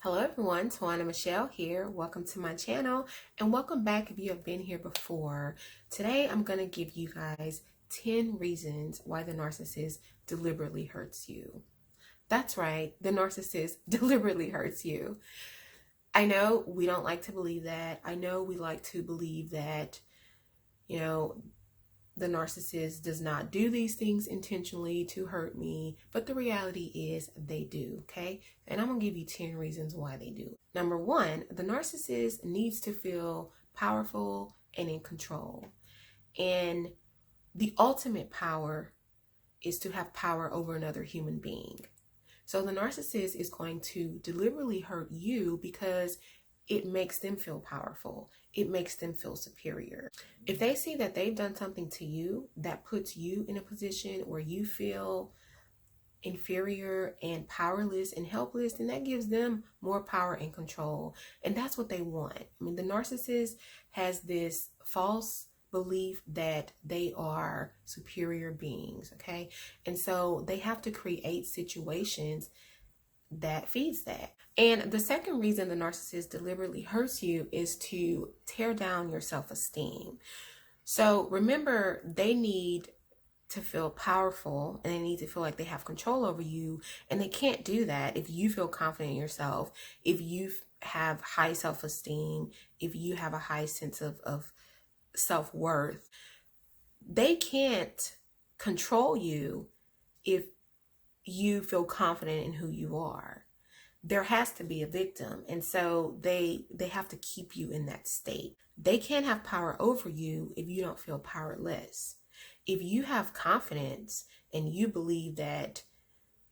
Hello everyone, Tawana Michelle here. Welcome to my channel and welcome back if you have been here before. Today I'm going to give you guys 10 reasons why the narcissist deliberately hurts you. That's right, the narcissist deliberately hurts you. I know we don't like to believe that. I know we like to believe that, the narcissist does not do these things intentionally to hurt me, but the reality is they do, okay? And I'm gonna give you 10 reasons why they do. Number one, the narcissist needs to feel powerful and in control. And the ultimate power is to have power over another human being. So the narcissist is going to deliberately hurt you because it makes them feel powerful. It makes them feel superior. If they see that they've done something to you that puts you in a position where you feel inferior and powerless and helpless, then that gives them more power and control. And that's what they want. I mean, the narcissist has this false belief that they are superior beings, okay? And so they have to create situations that feeds that. And the second reason the narcissist deliberately hurts you is to tear down your self-esteem. So remember, they need to feel powerful and they need to feel like they have control over you. And they can't do that if you feel confident in yourself, if you have high self-esteem, if you have a high sense of self-worth. They can't control you if you feel confident in who you are. There has to be a victim, and so they have to keep you in that state. They can't have power over you if you don't feel powerless. If you have confidence and you believe that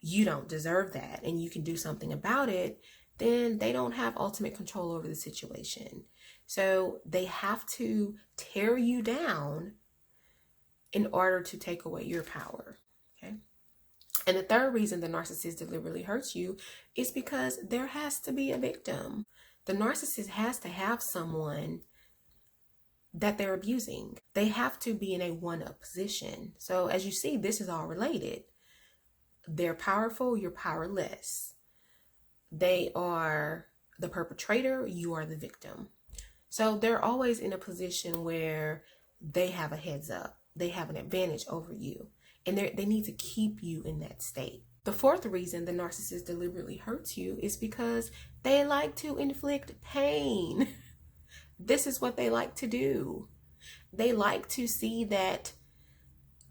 you don't deserve that and you can do something about it, then they don't have ultimate control over the situation. So they have to tear you down in order to take away your power, okay? And the third reason the narcissist deliberately hurts you is because there has to be a victim. The narcissist has to have someone that they're abusing. They have to be in a one-up position. So as you see, this is all related. They're powerful, you're powerless. They are the perpetrator, you are the victim. So they're always in a position where they have a heads up. They have an advantage over you. And they need to keep you in that state. The fourth reason the narcissist deliberately hurts you is because they like to inflict pain. This is what they like to do. They like to see that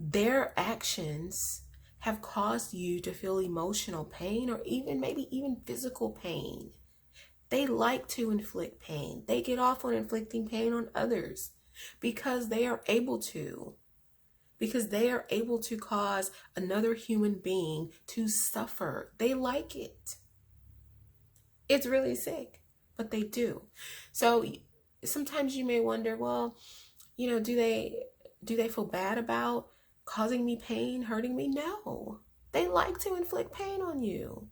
their actions have caused you to feel emotional pain or maybe even physical pain. They like to inflict pain. They get off on inflicting pain on others because they are able to. Because they are able to cause another human being to suffer. They like it. It's really sick, but they do. So sometimes you may wonder, well, do they feel bad about causing me pain, hurting me? No. They like to inflict pain on you.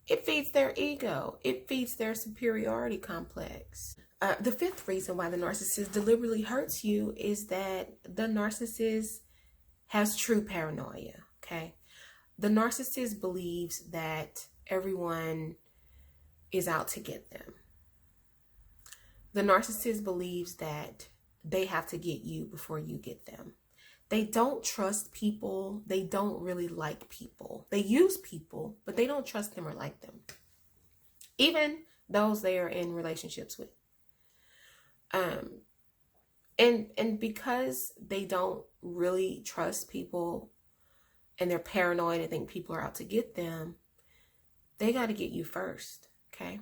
It feeds their ego. It feeds their superiority complex. The fifth reason why the narcissist deliberately hurts you is that the narcissist has true paranoia, okay? The narcissist believes that everyone is out to get them. The narcissist believes that they have to get you before you get them. They don't trust people. They don't really like people. They use people, but they don't trust them or like them. Even those they are in relationships with. And because they don't really trust people and they're paranoid and think people are out to get them, they got to get you first, okay?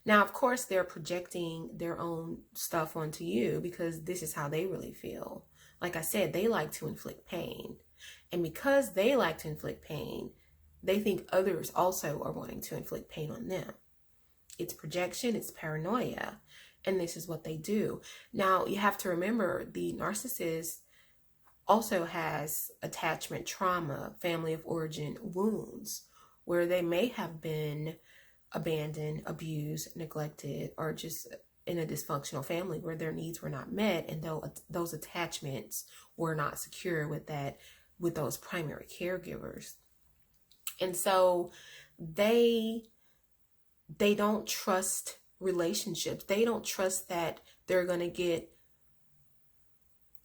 Now, of course, they're projecting their own stuff onto you because this is how they really feel. Like I said, they like to inflict pain. And because they like to inflict pain, they think others also are wanting to inflict pain on them. It's projection, it's paranoia. And this is what they do. Now, you have to remember the narcissist also has attachment trauma, family of origin wounds, where they may have been abandoned, abused, neglected, or just in a dysfunctional family where their needs were not met, and those attachments were not secure with those primary caregivers. And so they they don't trust relationships. They don't trust that they're going to get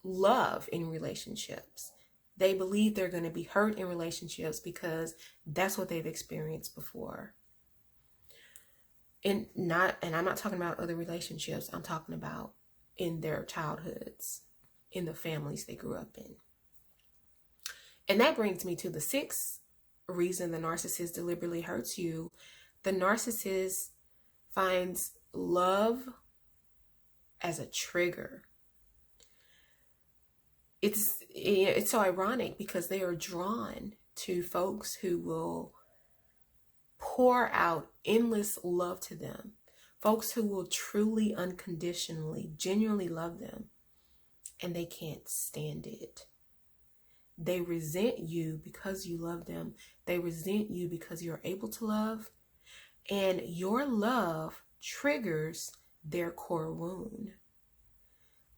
love in relationships. They believe they're going to be hurt in relationships because that's what they've experienced before. And I'm not talking about other relationships. I'm talking about in their childhoods, in the families they grew up in. And that brings me to the sixth reason the narcissist deliberately hurts you. The narcissist finds love as a trigger. It's so ironic because they are drawn to folks who will pour out endless love to them. Folks who will truly, unconditionally, genuinely love them. And they can't stand it. They resent you because you love them. They resent you because you're able to love. And your love triggers their core wound,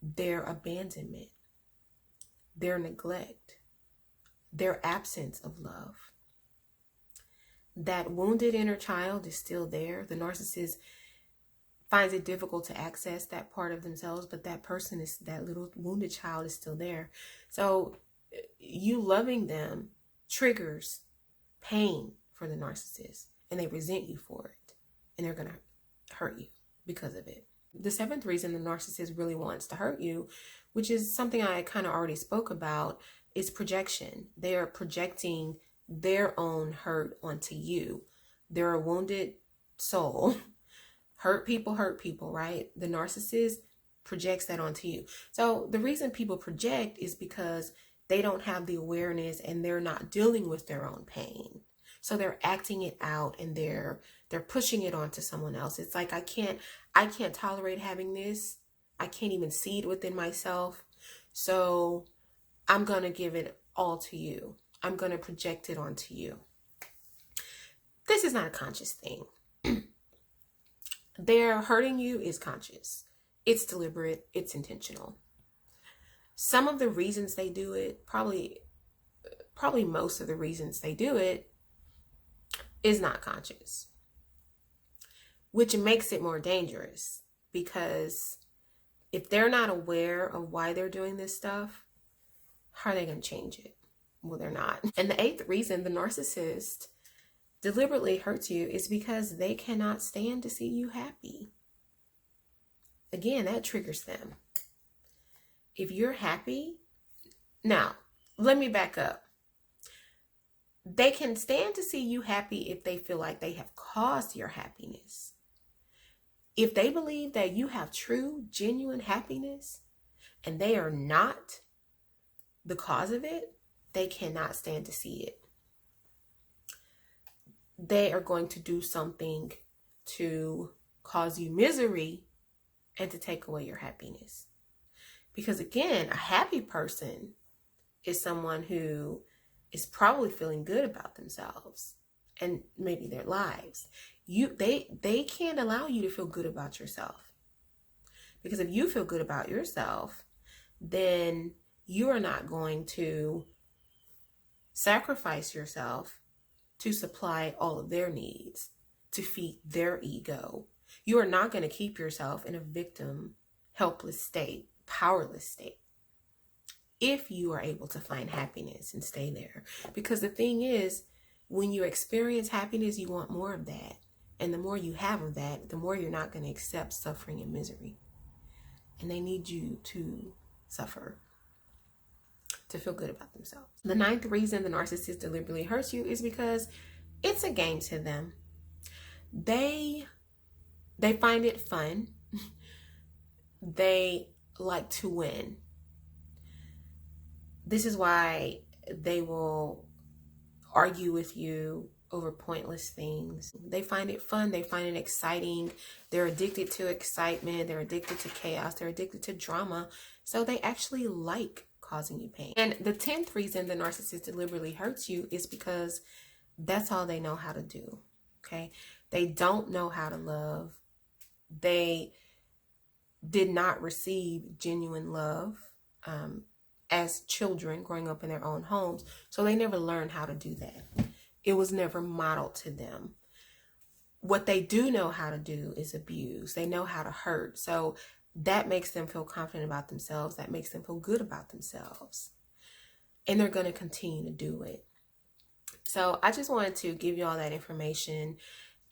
their abandonment, their neglect, their absence of love. That wounded inner child is still there. The narcissist finds it difficult to access that part of themselves, but that little wounded child is still there. So you loving them triggers pain for the narcissist, and they resent you for it, and they're going to hurt you because of it. The seventh reason the narcissist really wants to hurt you, which is something I kind of already spoke about, is projection. They are projecting their own hurt onto you. They're a wounded soul. Hurt people, right? The narcissist projects that onto you. So the reason people project is because they don't have the awareness and they're not dealing with their own pain. So they're acting it out and they're pushing it onto someone else. It's like, I can't tolerate having this. I can't even see it within myself. So I'm going to give it all to you. I'm going to project it onto you. This is not a conscious thing. Their hurting you is conscious. It's deliberate. It's intentional. Some of the reasons they do it, probably most of the reasons they do it, is not conscious, which makes it more dangerous, because if they're not aware of why they're doing this stuff, how are they going to change it? Well, they're not. And the eighth reason the narcissist deliberately hurts you is because they cannot stand to see you happy. Again, that triggers them. If you're happy, now, let me back up. They can stand to see you happy if they feel like they have caused your happiness. If they believe that you have true, genuine happiness and they are not the cause of it, they cannot stand to see it. They are going to do something to cause you misery and to take away your happiness. Because again, a happy person is someone who is probably feeling good about themselves and maybe their lives. They can't allow you to feel good about yourself. Because if you feel good about yourself, then you are not going to sacrifice yourself to supply all of their needs, to feed their ego. You are not going to keep yourself in a victim, helpless state, powerless state, if you are able to find happiness and stay there. Because the thing is, when you experience happiness, you want more of that. And the more you have of that, the more you're not going to accept suffering and misery. And they need you to suffer to feel good about themselves. The ninth reason the narcissist deliberately hurts you is because it's a game to them. They find it fun. They like to win. This is why they will argue with you over pointless things. They find it fun. They find it exciting. They're addicted to excitement. They're addicted to chaos. They're addicted to drama. So they actually like causing you pain. And the 10th reason the narcissist deliberately hurts you is because that's all they know how to do. Okay? They don't know how to love. They did not receive genuine love as children growing up in their own homes. So they never learned how to do that. It was never modeled to them. what they do know how to do is abuse. They know how to hurt. So that makes them feel confident about themselves. That makes them feel good about themselves. And they're going to continue to do it. So I just wanted to give you all that information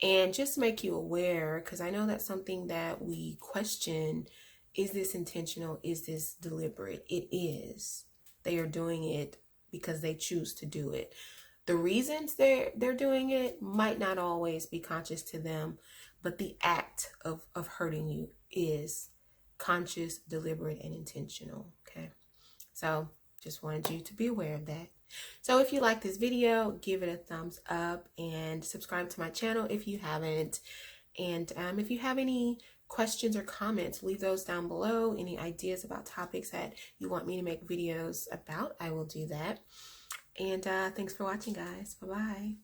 and just make you aware, because I know that's something that we question. Is this intentional? Is this deliberate? It is. They are doing it because they choose to do it. The reasons they're doing it might not always be conscious to them, but the act of hurting you is conscious, deliberate, and intentional. Okay, so just wanted you to be aware of that. So if you like this video, give it a thumbs up and subscribe to my channel if you haven't. And if you have any questions or comments, leave those down below. Any ideas about topics that you want me to make videos about, I will do that. And thanks for watching, guys. Bye-bye.